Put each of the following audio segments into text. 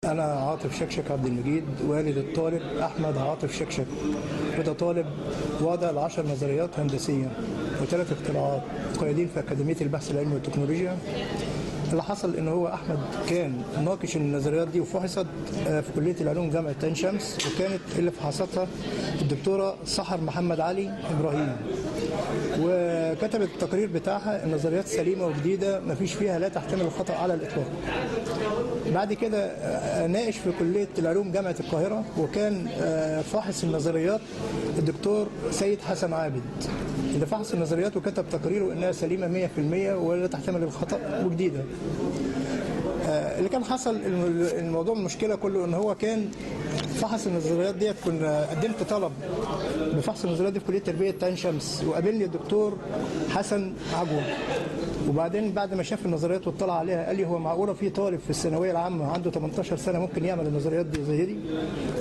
أنا عاطف شكشك عبد المجيد، والد الطالب أحمد عاطف شكشك، وده طالب وضع 10 نظريات هندسية و3 اختراعات قيادين في أكاديمية البحث العلمي والتكنولوجيا. اللي حصل إن هو أحمد كان ناقش النظريات دي وفحصت في كلية العلوم جامعة عين شمس، وكانت اللي فحصتها الدكتورة سحر محمد علي إبراهيم، وكتبت التقرير بتاعها النظريات سليمة وجديدة ما فيش فيها لا تحتمل الخطأ على الإطلاق. بعد كده ناقش في كلية العلوم جامعة القاهرة، وكان فاحص النظريات الدكتور سيد حسن عابد، اللي فحص النظريات وكتب تقريره انها سليمة 100% ولا تحتمل الخطأ وجديدة. اللي كان حصل الموضوع المشكلة كله ان هو كان فحص النظريات ديت. كنا قدمت طلب بفحص النظريات دي في كلية تربية عين شمس، وقابلني الدكتور حسن عجوة، وبعدين بعد ما شاف النظريات واطلع عليها قال لي هو معقوله في طالب في الثانويه العامه عنده 18 سنه ممكن يعمل النظريات دي زي دي؟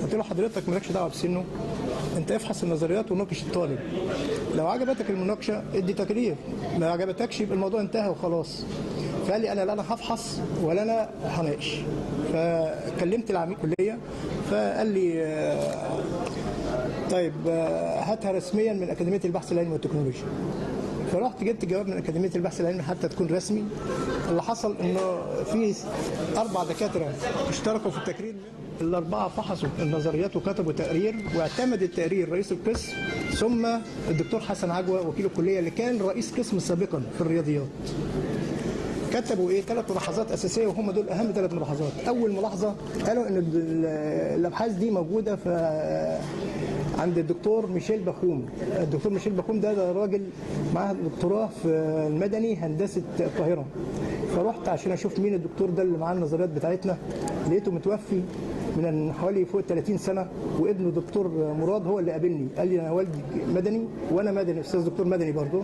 قلت له حضرتك مالكش دعوه بسنه، انت افحص النظريات وناقش الطالب، لو عجبتك المناقشه ادي تقرير، ما عجبتكش يبقى الموضوع انتهى وخلاص. فقال لي انا لا انا هفحص ولا انا هناقش. فكلمت العميد الكليه فقال لي طيب هاتها رسميا من اكاديميه البحث العلمي والتكنولوجيا. فرحت جبت جواب من أكاديمية البحث العلمي حتى تكون رسمي. اللي حصل إنه في 4 دكاترة اشتركوا في التقرير، ال4 فحصوا النظريات وكتبوا تقرير، واعتمد التقرير رئيس القسم ثم الدكتور حسن عجوة وكيل الكلية اللي كان رئيس قسم سابقا في الرياضيات. كتبوا 3 ملاحظات أساسية، وهم دول أهم 3 ملاحظات. أول ملاحظة قالوا إن الأبحاث دي موجودة في عند الدكتور ميشيل بخوم. الدكتور ميشيل بخوم ده راجل معاه دكتوراه في المدني هندسة القاهرة. فرحت عشان أشوف مين الدكتور ده اللي معاه النظريات بتاعتنا، لقيته متوفي من حوالي فوق 30 سنة، وابنه دكتور مراد هو اللي قابلني قال لي أنا والدي مدني وأنا مدني، أستاذ دكتور مدني برضه،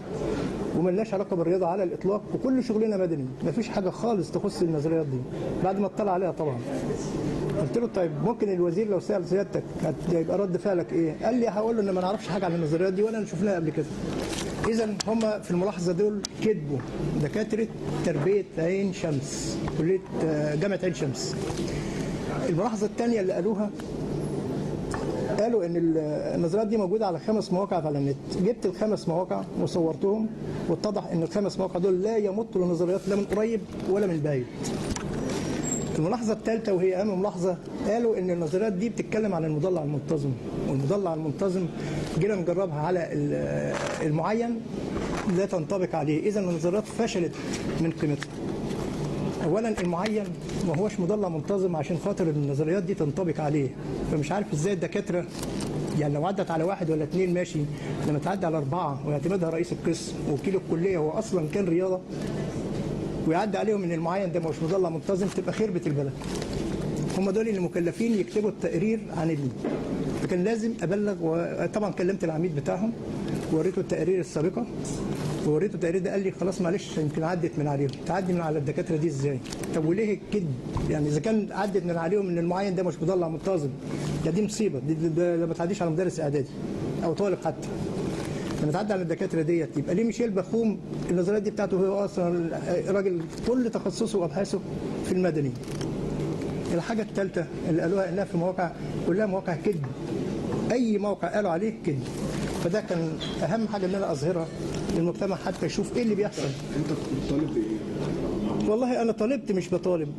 وملناش علاقة بالرياضة على الإطلاق، وكل شغلنا مدني، مفيش حاجة خالص تخص النظريات دي. بعد ما اطلع عليها طبعا قلت له طيب ممكن الوزير لو سأل سيادتك هيبقى رد فعلك ايه؟ قال لي هقول له ان ما نعرفش حاجه عن النظريات دي ولا شفناها قبل كده. اذا هم في الملاحظه دول كذبوا دكاتره تربيه عين شمس، كليه جامعه عين شمس. الملاحظه الثانيه اللي قالوا ان النظريات دي موجوده على 5 مواقع على النت. جبت ال5 مواقع وصورتهم، واتضح ان ال5 مواقع دول لا يمتوا للنظريات لا من قريب ولا من بعيد. الملاحظة الثالثة وهي أهم ملاحظة، قالوا إن النظريات دي بتتكلم عن المضلع المنتظم، والمضلع المنتظم جينا نجربها على المعين لا تنطبق عليه. إذا النظريات فشلت من قيمتها. أولا المعين ما هوش مضلع منتظم عشان خاطر النظريات دي تنطبق عليه، فمش عارف إزاي الدكاترة يعني لو عدت على 1 ولا 2 ماشي، لما تعدي على 4 ويعتمدها رئيس القسم ووكيل الكلية هو أصلا كان رياضة ويعدي عليهم ان المعين ده مش مضلع منتظم، تبقى خربة البلد. هم دول اللي مكلفين يكتبوا التقرير عن ابني، فكان لازم ابلغ. وطبعا كلمت العميد بتاعهم ووريته التقارير السابقه، ووريته التقرير ده قال لي خلاص معلش يمكن عدت من عليهم. تعدي من على الدكاتره دي ازاي؟ طب وليه الكذب؟ يعني اذا كان عدت من عليهم ان المعين ده مش مضلع منتظم، دي مصيبه، دي ما تعديش على مدرس اعدادي او طالب حتى. لما تعدي على الدكاتره ديت يبقى ليه ميشيل بخوم النظريات دي بتاعته هو اصلا راجل كل تخصصه وابحاثه في المدني. الحاجه الثالثه اللي قالوها انها في مواقع كلها مواقع كذب، اي موقع قالوا عليه كذب. فده كان اهم حاجه ان انا اظهرها للمجتمع حتى يشوف ايه اللي بيحصل. انت بتطالب بايه؟ والله انا طالبت مش بطالب،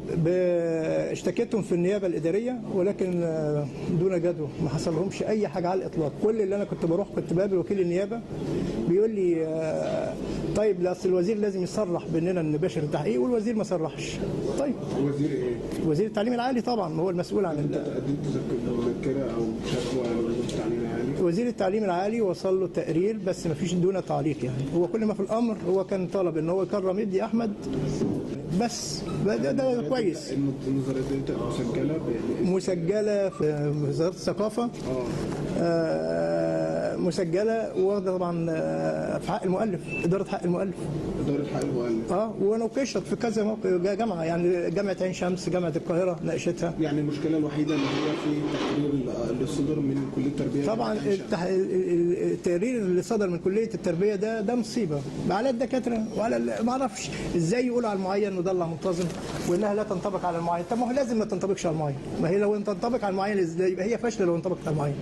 اشتكيتهم في النيابه الاداريه ولكن دون جدوى، ما حصلهمش اي حاجه على الاطلاق. كل اللي انا كنت بروح كنت بقابل وكيل النيابه بيقول لي طيب لا اصل الوزير لازم يصرح باننا نباشر التحقيق، والوزير ما صرحش. طيب وزير ايه؟ وزير التعليم العالي طبعا هو المسؤول عن انت قدمت مذكره او شكوى لوزير التعليم العالي؟ وزير التعليم العالي وصل له تقرير بس ما فيش دون تعليق. يعني هو كل ما في الامر هو كان طلب ان هو يكرم ابني احمد بس. ده كويس. النظريات دي مسجله مسجله في وزاره الثقافه مسجله واخده طبعا في حق المؤلف، اداره حق المؤلف. إدارة حق المؤلف. وناقشت في كذا موقع جامعه، يعني جامعه عين شمس، جامعه القاهره ناقشتها. يعني المشكله الوحيده اللي هي في التقرير اللي صدر من كليه التربيه. طبعا التقرير اللي صدر من كليه التربيه ده مصيبه على الدكاتره وعلى ما اعرفش ازاي يقولوا على المعين مضلع منتظم وانها لا تنطبق على المعين. طب ما هو لازم ما تنطبقش على المعين، ما هي لو تنطبق على المعين ازاي يبقى هي فاشله لو انطبقت على المعين.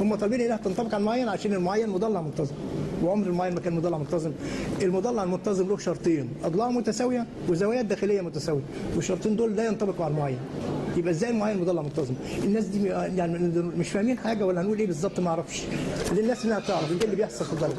هم طالبين انها تنطبق على المعين عشان المعين مضلع منتظم، وعمر المعين ما كان مضلع منتظم. المضلع المنتظم له شرطين، اضلاع متساويه وزوايا داخليه متساويه، والشرطين دول لا ينطبقوا على المعين. يبقى ازاي المعين مضلع منتظم؟ الناس دي يعني مش فاهمين حاجه ولا هنقول ايه بالظبط ما اعرفش. للناس انها تعرف ايه اللي بيحصل في البلد.